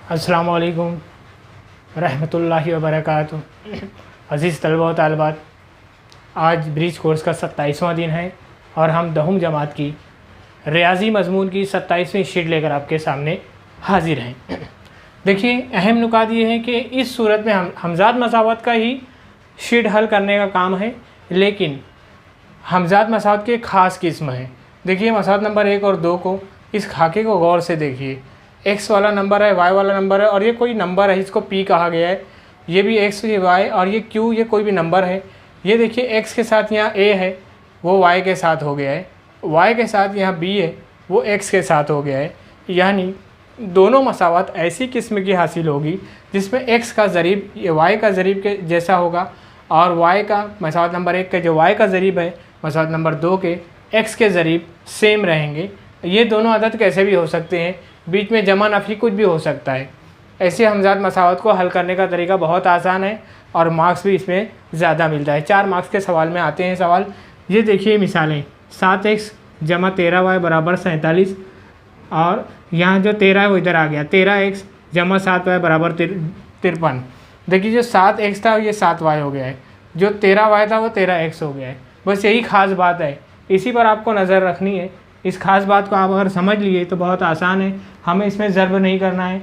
अस्सलामु अलैकुम रहमतुल्लाहि व बरकातुहू। अज़ीज़ तलबा व तालिबात, आज ब्रिज कोर्स का 27वां दिन है और हम 10वीं जमात की रियाजी मज़मून की 27वीं शीट लेकर आपके सामने हाजिर हैं। देखिए, अहम नुकात ये है कि इस सूरत में हमज़ात मसावत का ही शीट हल करने का काम है, लेकिन हमज़ात मसावत के ख़ास किस्म है। देखिए, मसावत नंबर 1 और 2 को, इस खाके को गौर से देखिए। x वाला नंबर है, y वाला नंबर है और ये कोई नंबर है, इसको p कहा गया है। ये भी x, ये y और ये q, ये कोई भी नंबर है। ये देखिए, x के साथ यहाँ a है, वो y के साथ हो गया है। y के साथ यहाँ b है, वो x के साथ हो गया है। यानी दोनों मसावत ऐसी किस्म की हासिल होगी जिसमें x का ज़रीब ये y का ज़रीब के जैसा होगा और y का मसावत नंबर 1 के जो y का ज़रीब है मसावत नंबर 2 के x के ज़रीब सेम रहेंगे। ये दोनों अदद कैसे भी हो सकते हैं, बीच में जमा नफ़ी कुछ भी हो सकता है। ऐसे हमज़ात मसावत को हल करने का तरीका बहुत आसान है और मार्क्स भी इसमें ज़्यादा मिलता है। 4 मार्क्स के सवाल में आते हैं सवाल। ये देखिए मिसालें, 7x जमा 13y बराबर 47 और यहाँ जो 13 है वो इधर आ गया, 13x जमा 7y बराबर 53। देखिए, जो 7x था ये 7y हो गया है, जो 13y था वो 13x हो गया है। बस यही ख़ास बात है, इसी पर आपको नज़र रखनी है। इस खास बात को आप अगर समझ लिए तो बहुत आसान है, हमें इसमें ज़र्ब नहीं करना है।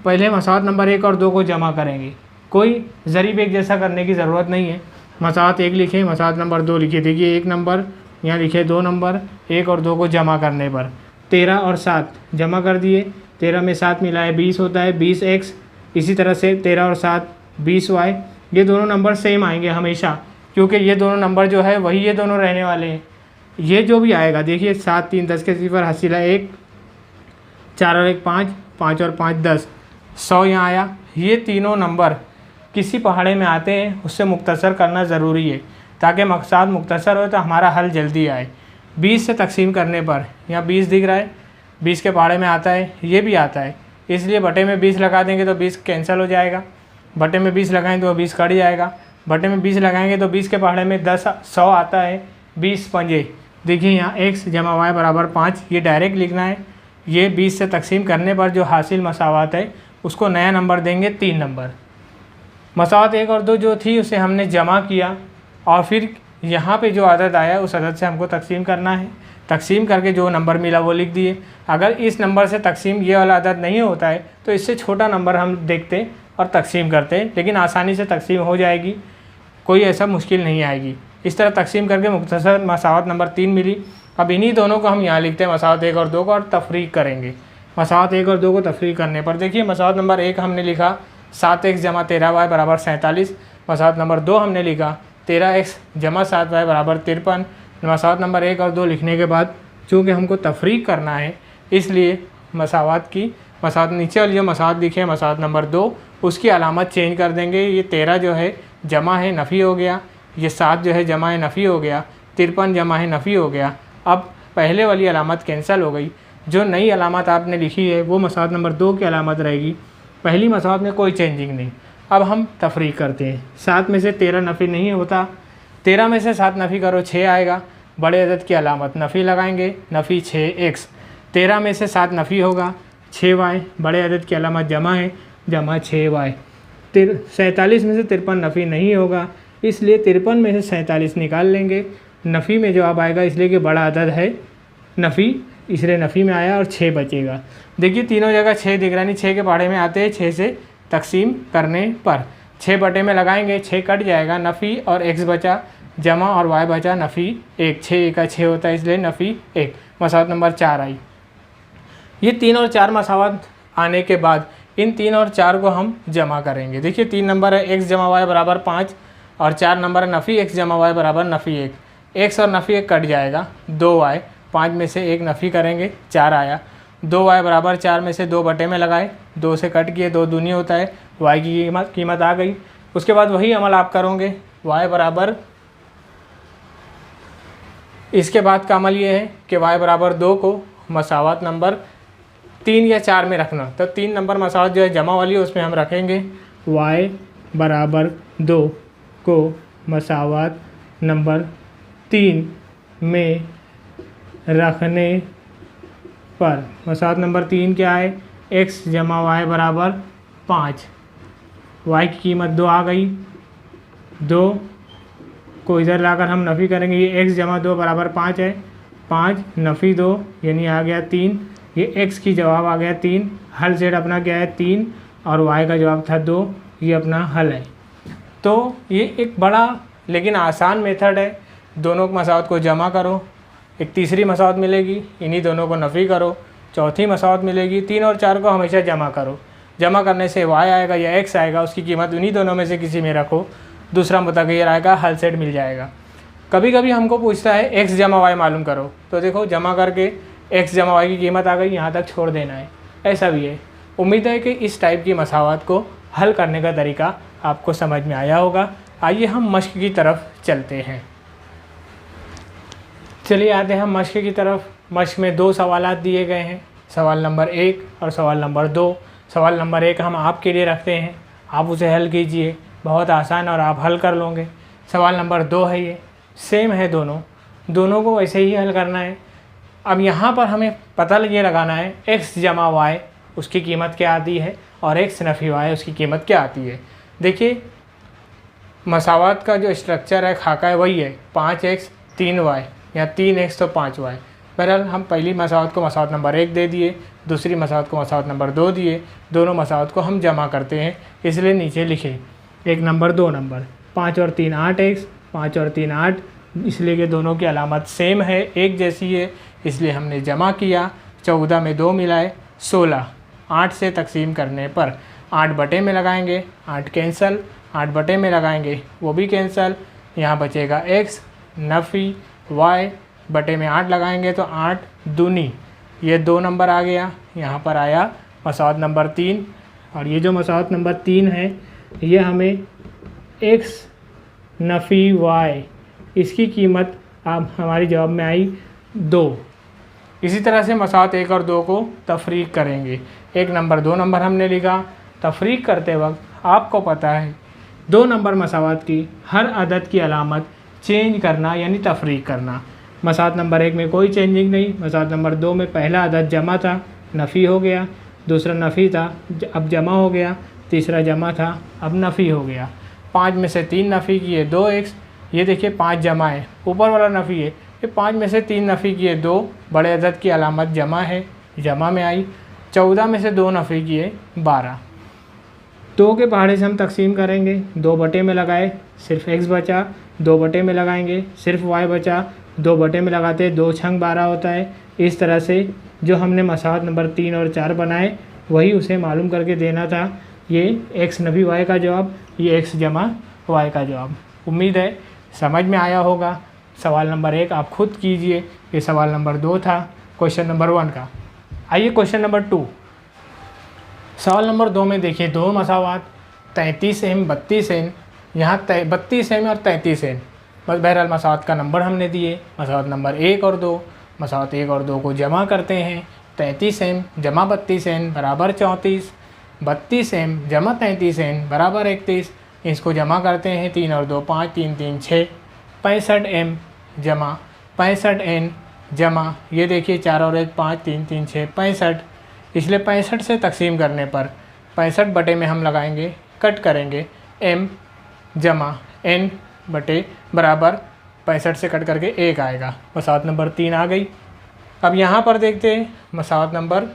पहले मसावत नंबर 1 और 2 को जमा करेंगे, कोई ज़रीब एक जैसा करने की ज़रूरत नहीं है। मसावत 1 लिखे, मसावत नंबर 2 लिखे। देखिए, 1 नंबर यहाँ लिखे, 2 नंबर, 1 और 2 को जमा करने पर 13 और 7 जमा कर दिए। 13 में 7 मिला है 20 होता है, 20x। इसी तरह से 13 और 7 20y। ये दोनों नंबर सेम आएंगे हमेशा, क्योंकि ये दोनों नंबर जो है वही ये दोनों रहने वाले हैं। ये जो भी आएगा, देखिए 7 3 10 के 0 हासिल है 1, 4 और 1 5, 5 और 5 10, 100 यहाँ आया। ये तीनों नंबर किसी पहाड़े में आते हैं, उससे मुख्तसर करना ज़रूरी है ताकि मकसद मुख्तसर हो तो हमारा हल जल्दी आए। 20 से तकसीम करने पर यहाँ 20 दिख रहा है, 20 के पहाड़े में आता है, ये भी आता है, इसलिए बटे में 20 लगा देंगे तो 20 कैंसिल हो जाएगा। बटे में 20 लगाएंगे तो 20 कट जाएगा। बटे में 20 लगाएंगे तो 20 के पहाड़े में 100 आता है, 20 पंजे। देखिए, यहाँ x जमा y बराबर 5, ये डायरेक्ट लिखना है। ये 20 से तकसीम करने पर जो हासिल मसावत है उसको नया नंबर देंगे 3 नंबर। मसावत 1 और 2 जो थी उसे हमने जमा किया और फिर यहाँ पे जो अदद आया उस अदद से हमको तकसीम करना है। तकसीम करके जो नंबर मिला वो लिख दिए। अगर इस नंबर से तकसीम ये वाला अदद नहीं होता है तो इससे छोटा नंबर हम देखते और तकसीम करते, लेकिन आसानी से तकसीम हो जाएगी, कोई ऐसा मुश्किल नहीं आएगी। इस तरह तकसीम करके मुख्तसर मसावत नंबर 3 मिली। अब इन्हीं दोनों को हम यहाँ लिखते हैं, मसावत 1 और 2 को, और तफरीक करेंगे। मसावत 1 और 2 को तफरीक करने पर देखिए, मसावत नंबर 1 हमने लिखा 7x जमा 13y बराबर 47। मसावत नंबर 2 हमने लिखा 13x जमा 7y बराबर 53। मसावत नंबर 1 और 2 लिखने के बाद चूँकि हमको तफरीक करना है, इसलिए मसावत की नीचे वाली जो मसावत लिखे हैं मसावत नंबर 2, उसकी अलामत चेंज कर देंगे। ये 13 जो है जमा है नफ़ी हो गया, ये 7 जो है जमा है नफ़ी हो गया, 53 जमा है नफ़ी हो गया। अब पहले वाली अलामत कैंसिल हो गई, जो नई अलामत आपने लिखी है वो मसावत नंबर 2 की अलामत रहेगी। पहली मसावत में कोई चेंजिंग नहीं। अब हम तफरीक करते हैं। 7 में से 13 नफ़ी नहीं होता, 13 में से 7 नफ़ी करो 6 आएगा। बड़े अदद की अलामत नफ़ी लगाएंगे, नफ़ी 6x। 13 में से 7 नफ़ी होगा 6y, बड़े अदद की अलामत जमा है, जमा 6y। 47 में से 53 नफ़ी नहीं होगा, इसलिए 53 में से 47 निकाल लेंगे। नफ़ी में जवाब आएगा, इसलिए कि बड़ा अदद है नफ़ी, इसलिए नफ़ी में आया और 6 बचेगा। देखिए, तीनों जगह 6 दिख रहा नहीं, 6 के पहाड़े में आते हैं 6 से तकसीम करने पर। 6 बटे में लगाएंगे, 6 कट जाएगा, नफ़ी और x बचा, जमा और y बचा, नफ़ी 1। 6 का 6 होता है, इसलिए नफ़ी 1। मसावत नंबर 4 आई। ये 3 और 4 मसावत आने के बाद इन 3 और 4 को हम जमा करेंगे। देखिए, 3 नंबर है x जमा y बराबर 5 और 4 नंबर है नफ़ी x जमा y बराबर नफ़ी 1। x और नफ़ी 1 कट जाएगा, 2y। 5 में से 1 नफ़ी करेंगे, 4 आया। 2y बराबर 4 में से 2 बटे में लगाए, 2 से कट किए, 2 दूनी होता है, y की कीमत आ गई। उसके बाद वही अमल आप करोगे, y बराबर, इसके बाद का अमल ये है कि y बराबर 2 को मसावत नंबर 3 या 4 में रखना। तो 3 नंबर मसावत जो है जमा वाली है उसमें हम रखेंगे y बराबर 2 को मसावत नंबर 3 में रखने पर मसावत नंबर 3 क्या है, x जमा y बराबर 5, y की कीमत 2 आ गई। 2 को इधर लाकर हम नफ़ी करेंगे, ये x जमा 2 बराबर 5 है। 5 नफ़ी 2 यानी आ गया 3। ये x की जवाब आ गया 3। हल सेट अपना क्या है 3 और y का जवाब था 2। ये अपना हल है। तो ये एक बड़ा लेकिन आसान मेथड है। दोनों मसावत को जमा करो, एक तीसरी मसावत मिलेगी, इन्हीं दोनों को नफ़ी करो, चौथी मसावत मिलेगी। 3 और 4 को हमेशा जमा करो। जमा करने से y आएगा या x आएगा, उसकी कीमत उन्हीं दोनों में से किसी में रखो, दूसरा मुतग़य्यर आएगा, हल सेट मिल जाएगा। कभी कभी हमको पूछता है x जमा y मालूम करो, तो देखो जमा करके x जमा y की कीमत आ गई, यहाँ तक छोड़ देना है, ऐसा भी है। उम्मीद है कि इस टाइप की मसावत को हल करने का तरीका आपको समझ में आया होगा। आइए हम मश्क की तरफ चलते हैं। चलिए आते हैं हम मश्क की तरफ। मश्क में 2 सवालात दिए गए हैं, सवाल नंबर 1 और सवाल नंबर 2। सवाल नंबर 1 हम आपके लिए रखते हैं, आप उसे हल कीजिए, बहुत आसान और आप हल कर लोगे। सवाल नंबर 2 है, ये सेम है, दोनों को वैसे ही हल करना है। अब यहाँ पर हमें पता ये लगाना है x जमा y उसकी कीमत क्या आती है और x नफ़ी y उसकी कीमत क्या आती है। देखिए मसावत का जो स्ट्रक्चर है, खाका है, वही है 5x 3y या 3x तो 5y। बहरहाल हम पहली मसावत को मसावत नंबर 1 दे दिए, दूसरी मसावत को मसावत नंबर 2 दिए, दोनों मसावत को हम जमा करते हैं, इसलिए नीचे लिखे 1 नंबर 2 नंबर। 5 और 3 8x, 5 और 3 8, इसलिए कि दोनों की अलामत सेम है, एक जैसी है, इसलिए हमने जमा किया। 14 में 2 मिलाए 16। 8 से तकसीम करने पर 8 बटे में लगाएंगे, 8 कैंसल, 8 बटे में लगाएंगे वो भी कैंसल। यहाँ बचेगा x नफ़ी y, बटे में 8 लगाएंगे तो 8 दूनी, ये 2 नंबर आ गया। यहाँ पर आया मसावत नंबर 3, और ये जो मसावत नंबर 3 है ये हमें x नफ़ी y इसकी कीमत अब हमारी जवाब में आई 2। इसी तरह से मसावत 1 और 2 को तफरीक करेंगे। 1 नंबर 2 नंबर हमने लिखा। तफरीक करते वक्त आपको पता है 2 नंबर मसावत की हर अदद की अलामत चेंज करना यानी तफरीक करना। मसावत नंबर 1 में कोई चेंजिंग नहीं, मसावत नंबर 2 में पहला अदद जमा था, नफ़ी हो गया, दूसरा नफ़ी था, अब जमा हो गया, तीसरा जमा था, अब नफ़ी हो गया। 5 में से 3 नफ़ी किए 2x, ये देखिए 5 जमा है, ऊपर वाला नफ़ी है, ये 5 में से 3 नफ़ी किए 2, बड़े अदद की अलामत जमा है, जमा में आई। 14 में से 2 नफ़ी किए 12। 2 के पहाड़े से हम तकसीम करेंगे, 2 बटे में लगाए सिर्फ x बचा, 2 बटे में लगाएंगे सिर्फ y बचा, 2 बटे में लगाते 2 छंग 12 होता है। इस तरह से जो हमने मसावत नंबर 3 और 4 बनाए वही उसे मालूम करके देना था। ये x नफ़ी y का जवाब, ये x जमा y का जवाब। उम्मीद है समझ में आया होगा। सवाल नंबर 1 आप खुद कीजिए, ये सवाल नंबर 2 था क्वेश्चन नंबर 1 का। आइए क्वेश्चन नंबर 2। सवाल नंबर 2 में देखिए 2 मसावत 33m 32n, यहाँ 32m और 33n, बस बहरहाल मसावत का नंबर हमने दिए, मसावत नंबर 1 और 2। मसावत 1 और 2 को जमा करते हैं, 33m जमा 32n बराबर 34, 32m जमा 33n बराबर 31। इसको जमा करते हैं, 3 और 2 5, 3 3 6, 65m जमा 65n जमा, ये देखिए 4 और 1 5, 3 3 6 65, इसलिए 65 से तकसीम करने पर 65 बटे में हम लगाएंगे, कट करेंगे, m जमा n बटे बराबर 65 से कट करके 1 आएगा। मसावत नंबर 3 आ गई। अब यहाँ पर देखते हैं मसावत नंबर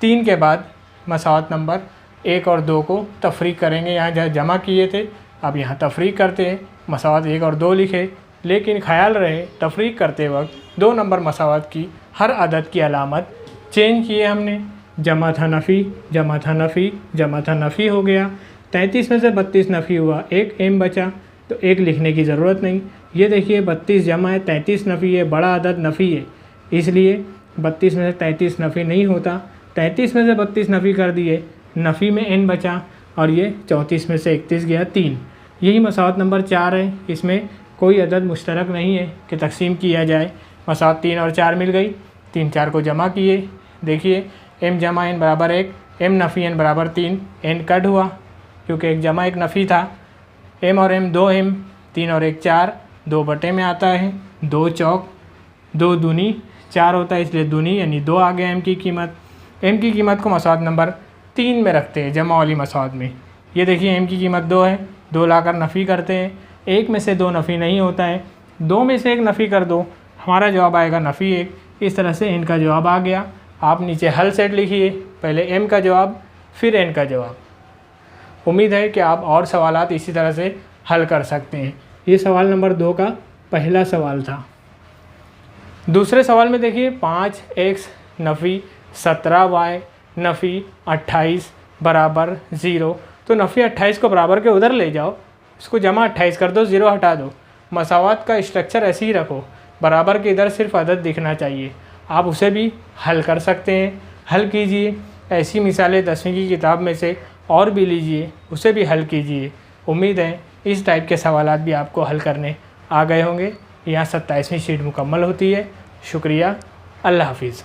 3 के बाद मसावत नंबर 1 और 2 को तफरीक करेंगे। यहाँ जहाँ जमा किए थे अब यहाँ तफरीक करते हैं, मसावत 1 और 2 लिखे, लेकिन ख्याल रहे तफरीक करते वक्त 2 नंबर मसावत की हर अदद की अलामत चेंज किए हमने। जमा था नफ़ी, जमा था नफ़ी, जमा था नफ़ी हो गया। 33 में से 32 नफ़ी हुआ, 1 m बचा, तो 1 लिखने की ज़रूरत नहीं। ये देखिए 32 जमा है, 33 नफ़ी है, बड़ा अदद नफ़ी है, इसलिए 32 में से 33 नफ़ी नहीं होता। 33 में से 32 नफ़ी कर दिए, नफ़ी में n बचा, और ये 34 में से 31 गया 3। यही मसावत नंबर 4 है, इसमें कोई अदद मुश्तरक नहीं है कि तकसीम किया जाए। मसावत 3 और 4 मिल गई, 3 4 को जमा किए, देखिए m जमा n बराबर 1, m नफ़ी n बराबर 3, n कट हुआ क्योंकि एक जमा एक नफ़ी था। m और m 2m, 3 और 1 4, 2 बटे में आता है, 2 चौक 2 दूनी 4 होता है, इसलिए दूनी यानी 2 आ गया m की कीमत। m की कीमत को मसावत नंबर 3 में रखते हैं जमा वाली मसौद में। ये देखिए m की कीमत 2 है, 2 लाकर नफ़ी करते हैं, 1 में से 2 नफ़ी नहीं होता है, 2 में से 1 नफ़ी कर दो, हमारा जवाब आएगा नफ़ी 1। इस तरह से n का जवाब आ गया। आप नीचे हल सेट लिखिए, पहले m का जवाब फिर n का जवाब। उम्मीद है कि आप और सवालात इसी तरह से हल कर सकते हैं। ये सवाल नंबर 2 का पहला सवाल था। दूसरे सवाल में देखिए 5x नफ़ी 17y नफ़ी 28 बराबर 0। तो नफ़ी 28 को बराबर के उधर ले जाओ, इसको जमा 28 कर दो, 0 हटा दो। मसावात का स्ट्रक्चर ऐसे ही रखो, बराबर के इधर सिर्फ अदद दिखना चाहिए। आप उसे भी हल कर सकते हैं, हल कीजिए। ऐसी मिसालें 10वीं की किताब में से और भी लीजिए, उसे भी हल कीजिए। उम्मीद है इस टाइप के सवालात भी आपको हल करने आ गए होंगे। यहाँ 27वीं शीट मुकम्मल होती है। शुक्रिया, अल्लाह हाफिज़।